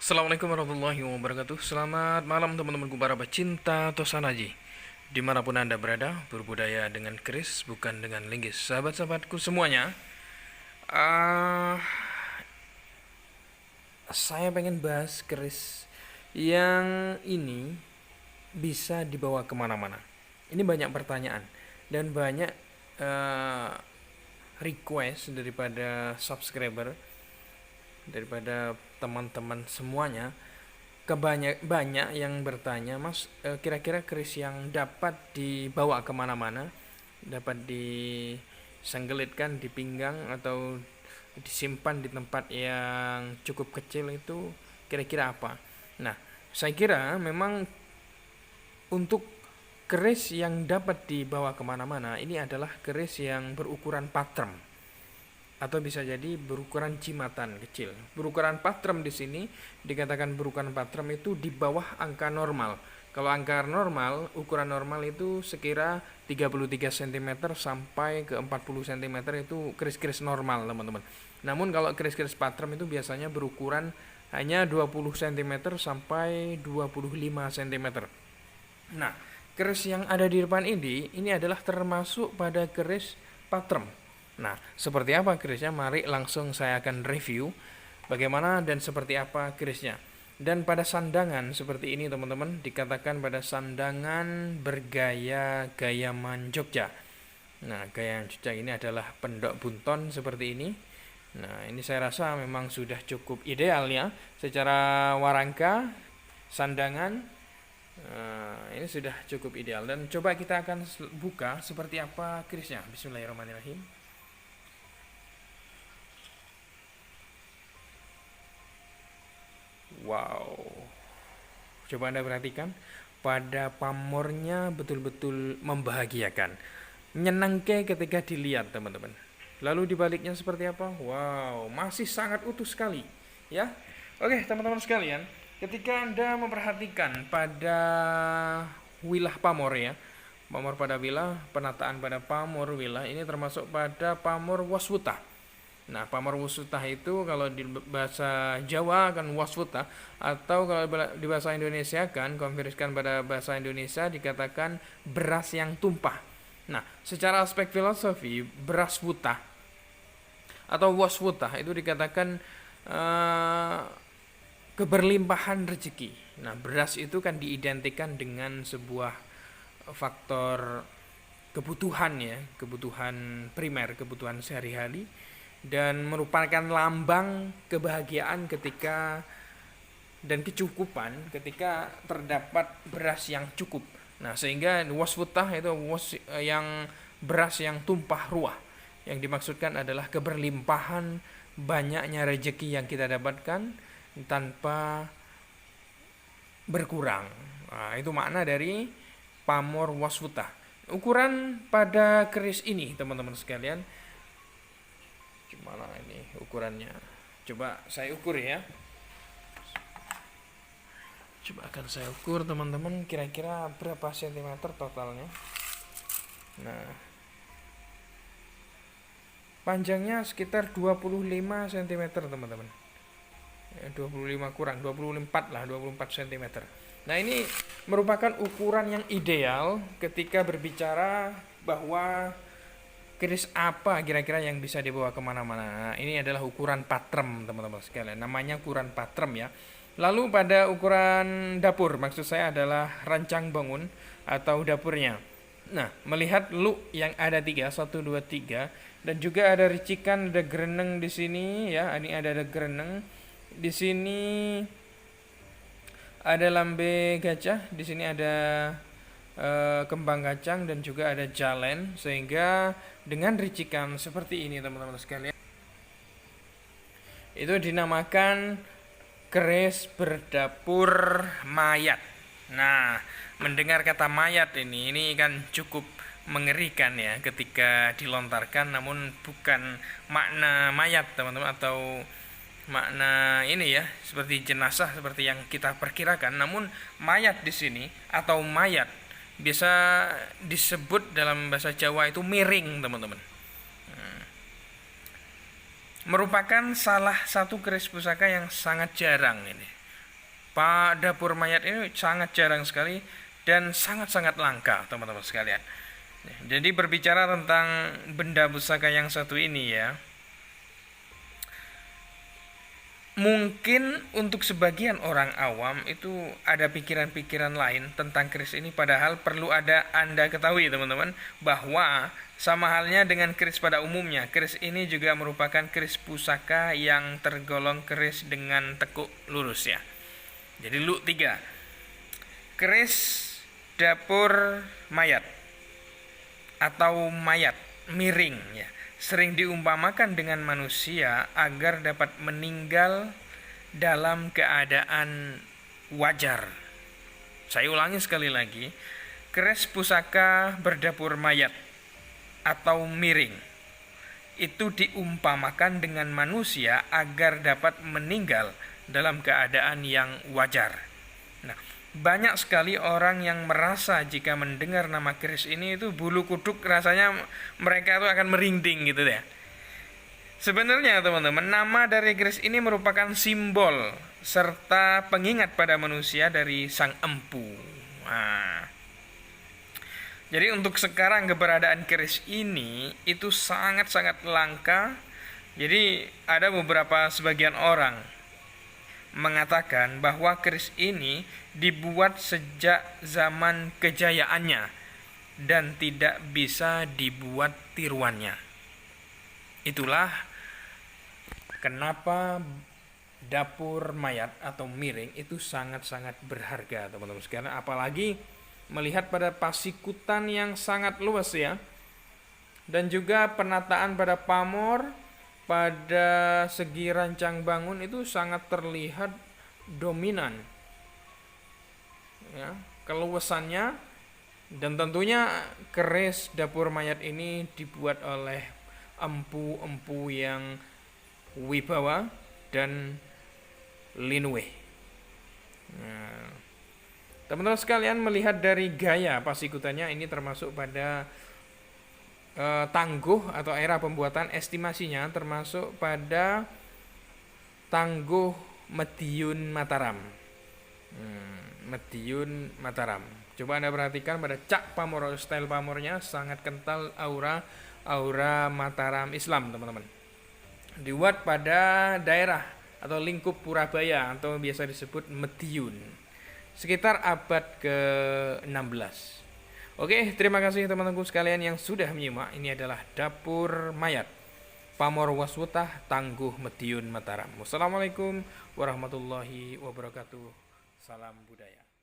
Assalamualaikum warahmatullahi wabarakatuh. Selamat malam teman-temanku para pecinta Tosanaji. Dimanapun Anda berada, berbudaya dengan keris, bukan dengan linggis. Sahabat-sahabatku semuanya, ah saya pengen bahas keris yang ini bisa dibawa kemana-mana. Ini banyak pertanyaan dan banyak uh, request daripada subscriber, daripada teman-teman semuanya. Banyak yang bertanya, Mas, kira-kira keris yang dapat dibawa kemana-mana, dapat disenggelitkan di pinggang atau disimpan di tempat yang cukup kecil itu kira-kira apa? Nah, saya kira memang untuk keris yang dapat dibawa kemana-mana ini adalah keris yang berukuran patrem atau bisa jadi berukuran jimatan kecil. Berukuran patrem di sini dikatakan berukuran patrem itu di bawah angka normal. Kalau angka normal, ukuran normal itu sekira 33 cm sampai ke 40 cm itu keris-keris normal, teman-teman. Namun kalau keris-keris patrem itu biasanya berukuran hanya 20 cm sampai 25 cm. Nah, keris yang ada di depan ini adalah termasuk pada keris patrem. Nah, seperti apa kerisnya? Mari langsung saya akan review bagaimana dan seperti apa kerisnya. Dan pada sandangan seperti ini teman-teman, dikatakan pada sandangan bergaya Gayaman Jogja. Nah, Gayaman Jogja ini adalah pendok bunton seperti ini. Nah, ini saya rasa memang sudah cukup ideal ya. Secara warangka, sandangan, ini sudah cukup ideal. Dan coba kita akan buka seperti apa kerisnya. Bismillahirrahmanirrahim. Wow, coba Anda perhatikan, pada pamornya betul-betul membahagiakan, menyenangkan ketika dilihat teman-teman. Lalu dibaliknya seperti apa? Wow, masih sangat utuh sekali ya. Oke teman-teman sekalian, ketika Anda memperhatikan pada wilah pamor ya, pamor pada wilah, penataan pada pamor wilah ini termasuk pada pamor waswuta. Nah, pamor waswuta itu kalau di bahasa Jawa kan waswuta, atau kalau di bahasa Indonesia kan konversikan pada bahasa Indonesia dikatakan beras yang tumpah. Nah, secara aspek filosofi beras wuta atau waswuta itu dikatakan keberlimpahan rezeki. Nah, beras itu kan diidentikan dengan sebuah faktor kebutuhan ya, kebutuhan primer, kebutuhan sehari-hari, dan merupakan lambang kebahagiaan ketika dan kecukupan ketika terdapat beras yang cukup. Nah, sehingga waswutah itu yang beras yang tumpah ruah. Yang dimaksudkan adalah keberlimpahan banyaknya rezeki yang kita dapatkan tanpa berkurang. Nah, itu makna dari pamor waswutah. Ukuran pada keris ini teman-teman sekalian, gimana ini ukurannya? Coba saya ukur ya. Coba akan saya ukur teman-teman, kira-kira berapa sentimeter totalnya. Nah, panjangnya sekitar 25 cm teman-teman. 25 kurang 24 lah, 24 cm. Nah, ini merupakan ukuran yang ideal ketika berbicara bahwa keris apa kira-kira yang bisa dibawa kemana-mana. Nah, ini adalah ukuran patrem teman-teman sekalian, namanya ukuran patrem ya. Lalu pada ukuran dapur, maksud saya adalah rancang bangun atau dapurnya. Nah, melihat look yang ada 3, 1, 2, 3, dan juga ada ricikan, ada gereneng di sini ya. Ini ada gereneng. Di sini ada lambe gajah, di sini ada kembang kacang, dan juga ada jalen, sehingga dengan ricikan seperti ini teman-teman sekalian, itu dinamakan keris berdapur mayat. Nah, mendengar kata mayat ini kan cukup mengerikan ya ketika dilontarkan, namun bukan makna mayat teman-teman atau makna ini ya seperti jenazah seperti yang kita perkirakan, namun mayat di sini atau mayat biasa disebut dalam bahasa Jawa itu miring teman-teman. Merupakan salah satu keris pusaka yang sangat jarang ini. Pak, dapur mayat ini sangat jarang sekali dan sangat-sangat langka, teman-teman sekalian. Jadi berbicara tentang benda pusaka yang satu ini ya, mungkin untuk sebagian orang awam itu ada pikiran-pikiran lain tentang keris ini, padahal perlu ada Anda ketahui teman-teman bahwa sama halnya dengan keris pada umumnya, keris ini juga merupakan keris pusaka yang tergolong keris dengan tekuk lurus ya. Jadi lu 3. Keris dapur mayat atau mayat miring ya, sering diumpamakan dengan manusia agar dapat meninggal dalam keadaan wajar. Saya ulangi sekali lagi, keris pusaka berdapur mayat atau miring itu diumpamakan dengan manusia agar dapat meninggal dalam keadaan yang wajar. Nah, banyak sekali orang yang merasa jika mendengar nama keris ini itu bulu kuduk rasanya mereka itu akan merinding gitu ya. Sebenarnya teman-teman, nama dari keris ini merupakan simbol serta pengingat pada manusia dari sang empu. Nah, jadi untuk sekarang keberadaan keris ini itu sangat-sangat langka. Jadi ada beberapa sebagian orang mengatakan bahwa keris ini dibuat sejak zaman kejayaannya dan tidak bisa dibuat tiruannya. Itulah kenapa dapur mayat atau miring itu sangat-sangat berharga teman-teman sekalian, apalagi melihat pada pasikutan yang sangat luas ya, dan juga penataan pada pamor pada segi rancang bangun itu sangat terlihat dominan ya, keluasannya. Dan tentunya keris dapur mayat ini dibuat oleh empu-empu yang wibawa dan linwe. Nah, teman-teman sekalian, melihat dari gaya pasikutannya ini termasuk pada tangguh atau era pembuatan, estimasinya termasuk pada tangguh Mediun Mataram. Mediun Mataram. Coba Anda perhatikan pada cak pamor, style pamornya sangat kental aura Mataram Islam teman-teman. Dibuat pada daerah atau lingkup Purabaya atau biasa disebut Mediun, sekitar abad ke-16. Oke, terima kasih teman-temanku sekalian yang sudah menyimak. Ini adalah dapur mayat Pamor Waswutah Tangguh Mediun Mataram. Wassalamualaikum warahmatullahi wabarakatuh. Salam budaya.